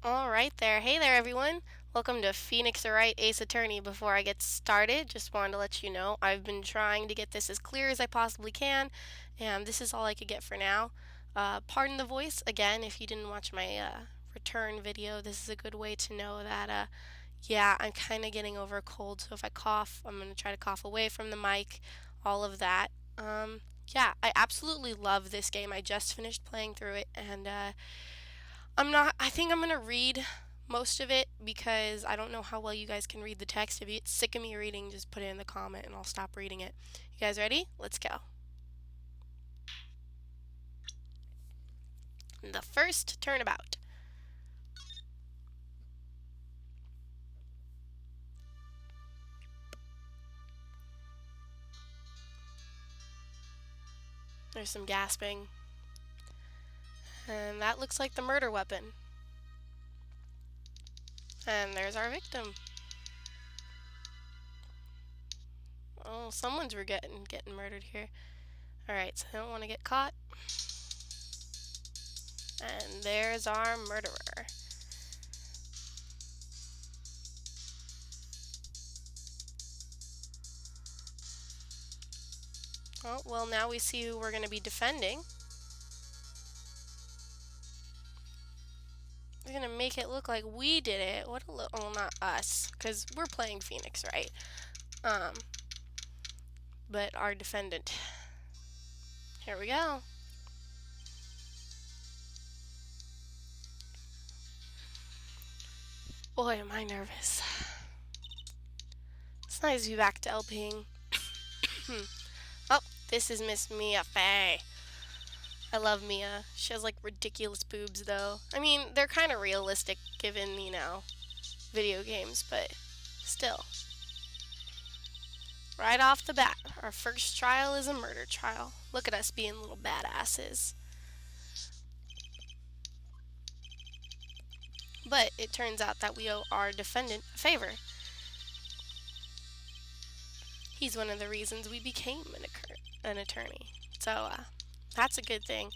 All right there. Hey there, everyone. Welcome to Phoenix Wright Ace Attorney. Before I get started, just wanted to let you know I've been trying to get this as clear as I possibly can, and this is all I could get for now. Pardon the voice. Again, if you didn't watch my return video, this is a good way to know that, yeah, I'm kind of getting over a cold, so if I cough, I'm going to try to cough away from the mic, all of that. Yeah, I absolutely love this game. I just finished playing through it, and I think I'm gonna read most of it because I don't know how well you guys can read the text. If you get sick of me reading, just put it in the comment and I'll stop reading it. You guys ready? Let's go. The first turnabout. There's some gasping. And that looks like the murder weapon. And there's our victim. Oh, someone's getting murdered here. Alright, so I don't want to get caught. And there's our murderer. Oh, well, now we see who we're going to be defending. We're going to make it look like we did it. What a little... Well, not us, because we're playing Phoenix, right? But our defendant. Here we go. Boy, am I nervous. It's nice to be back to LPing. Oh, this is Miss Mia Fey. I love Mia. She has like ridiculous boobs though. I mean, they're kind of realistic given, video games, but still. Right off the bat, our first trial is a murder trial. Look at us being little badasses. But it turns out that we owe our defendant a favor. He's one of the reasons we became an attorney. So, that's a good thing.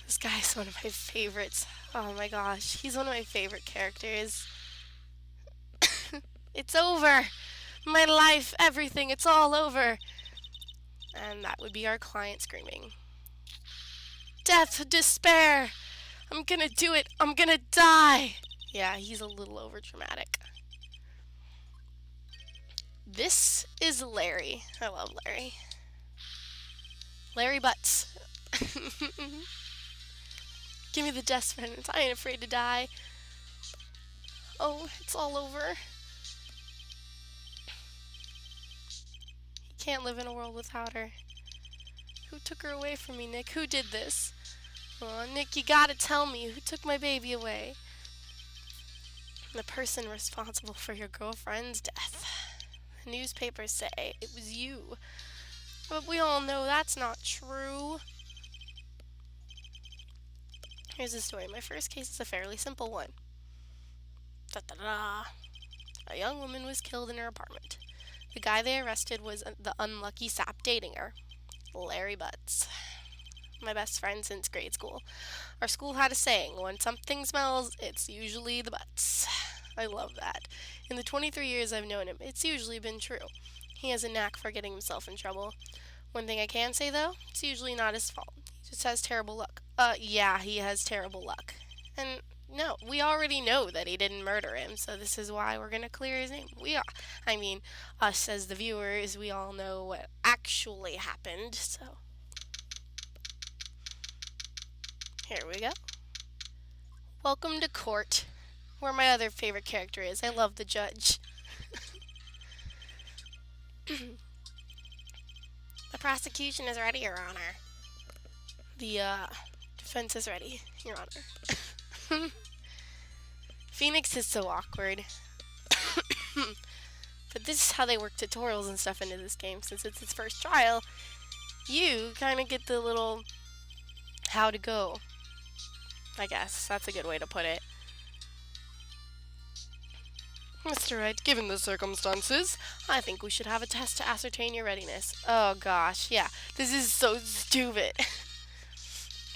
This guy's one of my favorites. Oh my gosh, he's one of my favorite characters. It's over! My life, everything, it's all over! And that would be our client screaming. Death, despair! I'm gonna do it! I'm gonna die! Yeah, he's a little over dramatic. This is Larry. I love Larry. Larry Butz. Give me the death sentence. I ain't afraid to die. Oh, it's all over. He can't live in a world without her. Who took her away from me, Nick? Who did this? Oh, Nick, you gotta tell me who took my baby away. The person responsible for your girlfriend's death. The newspapers say it was you. But we all know that's not true. Here's the story. My first case is a fairly simple one. Da-da-da. A young woman was killed in her apartment. The guy they arrested was the unlucky sap dating her, Larry Butz. My best friend since grade school. Our school had a saying, when something smells, it's usually the butts. I love that. In the 23 years I've known him, it's usually been true. He has a knack for getting himself in trouble. One thing I can say, though, it's usually not his fault. He just has terrible luck. Yeah, he has terrible luck. And no, we already know that he didn't murder him, so this is why we're gonna clear his name. Us as the viewers, we all know what actually happened, so. Here we go. Welcome to court, where my other favorite character is. I love the judge. The prosecution is ready, Your Honor. The defense is ready, Your Honor. Phoenix is so awkward. But this is how they work tutorials and stuff into this game. Since it's its first trial, you kind of get the little how to go. I guess that's a good way to put it. Mr. Wright, given the circumstances, I think we should have a test to ascertain your readiness. Oh gosh, yeah, this is so stupid.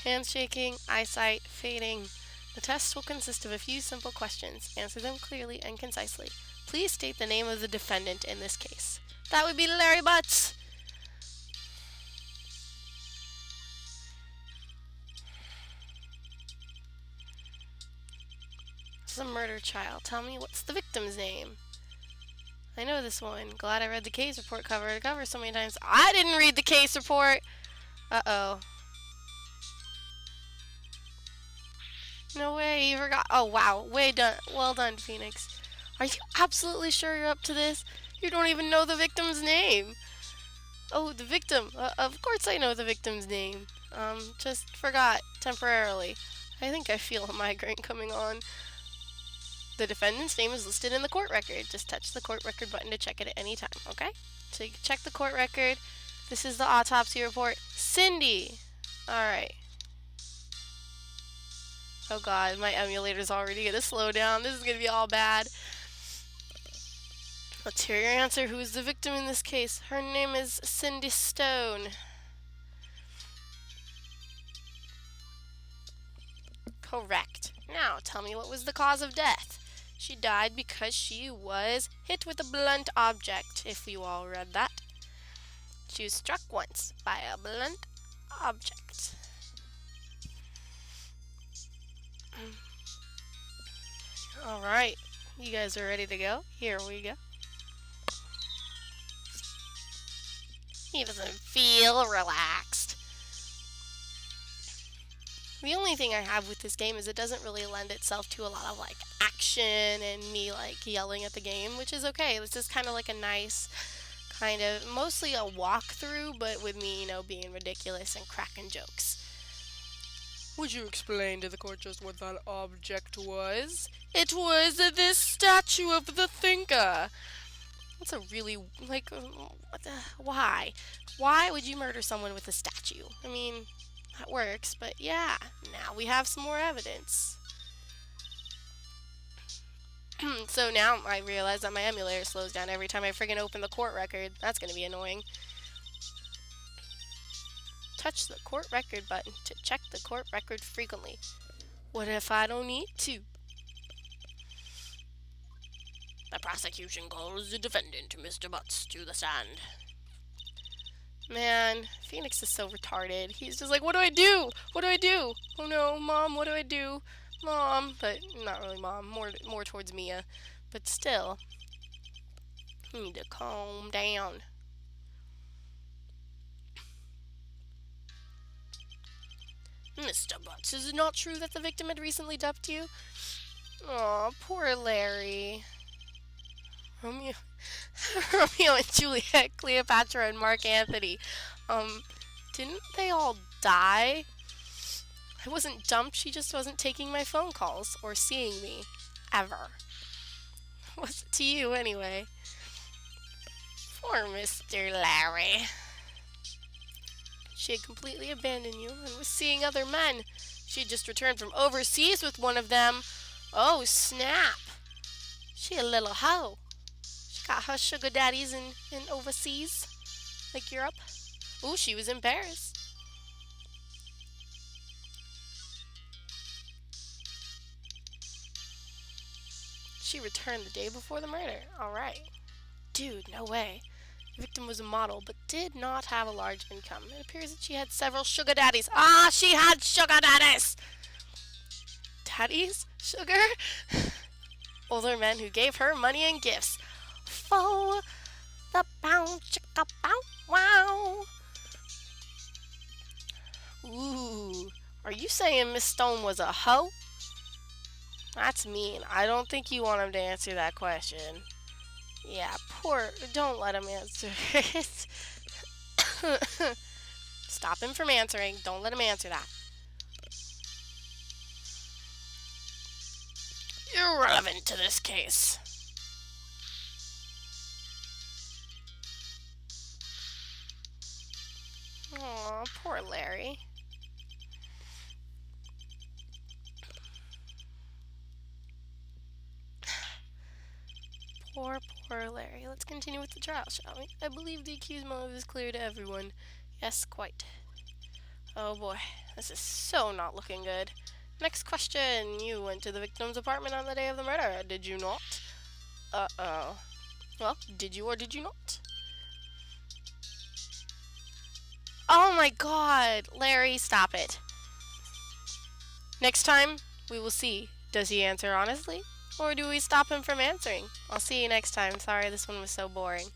Hands shaking, eyesight fading, The test will consist of a few simple questions. Answer them clearly and concisely. Please state the name of the defendant in this case. That would be Larry Butz. This is a murder trial. Tell me, what's the victim's name? I know this one. Glad I read the case report cover to cover so many times. I didn't read the case report! Uh-oh. No way, you forgot. Oh, wow. Way done. Well done, Phoenix. Are you absolutely sure you're up to this? You don't even know the victim's name. Oh, the victim. Of course I know the victim's name. Just forgot temporarily. I think I feel a migraine coming on. The defendant's name is listed in the court record. Just touch the court record button to check it at any time, okay? So you can check the court record. This is the autopsy report. Cindy! Alright. Oh god, my emulator's already gonna slow down. This is gonna be all bad. Let's hear your answer. Who is the victim in this case? Her name is Cindy Stone. Correct. Now, tell me, what was the cause of death? She died because she was hit with a blunt object, if you all read that. She was struck once by a blunt object. Alright, you guys are ready to go? Here we go. He doesn't feel relaxed. The only thing I have with this game is it doesn't really lend itself to a lot of like action and me like yelling at the game, which is okay. This is kind of like a nice kind of mostly a walkthrough, but with me, you know, being ridiculous and cracking jokes. Would you explain to the court just what that object was? It was this statue of the thinker. That's a really, like, why? Why would you murder someone with a statue? I mean, that works, but yeah, now we have some more evidence. So now I realize that my emulator slows down every time I friggin' open the court record. That's gonna be annoying. Touch the court record button to check the court record frequently. What if I don't need to? The prosecution calls the defendant, Mr. Butz, to the stand. Man, Phoenix is so retarded. He's just like, what do I do? What do I do? Oh no, Mom, what do I do? Mom, but not really Mom, more towards Mia. But still, you need to calm down. Mr. Butz, is it not true that the victim had recently dumped you? Aw, poor Larry. Romeo and Juliet, Cleopatra, and Mark Anthony. Didn't they all die? I wasn't dumped, she just wasn't taking my phone calls or seeing me. Ever. What's it to you, anyway? Poor Mr. Larry. She had completely abandoned you and was seeing other men. She had just returned from overseas with one of them. Oh, snap. She a little hoe. She got her sugar daddies in overseas, like Europe. Ooh, she was in Paris. She returned the day before the murder. Alright. Dude, no way. The victim was a model, but did not have a large income. It appears that she had several sugar daddies. Ah, she had sugar daddies! Daddies? Sugar? Older men who gave her money and gifts. For the bow, chicka bow, wow. Ooh, are you saying Miss Stone was a hoe? That's mean. I don't think you want him to answer that question. Yeah, don't let him answer it. Stop him from answering. Don't let him answer that. Irrelevant to this case. Aw, poor Larry. Poor Larry. Let's continue with the trial, shall we? I believe the accused motive is clear to everyone. Yes, quite. Oh boy, this is so not looking good. Next question. You went to the victim's apartment on the day of the murder, did you not? Uh-oh. Well, did you or did you not? Oh my god! Larry, stop it. Next time, we will see. Does he answer honestly? Or do we stop him from answering? I'll see you next time. Sorry this one was so boring.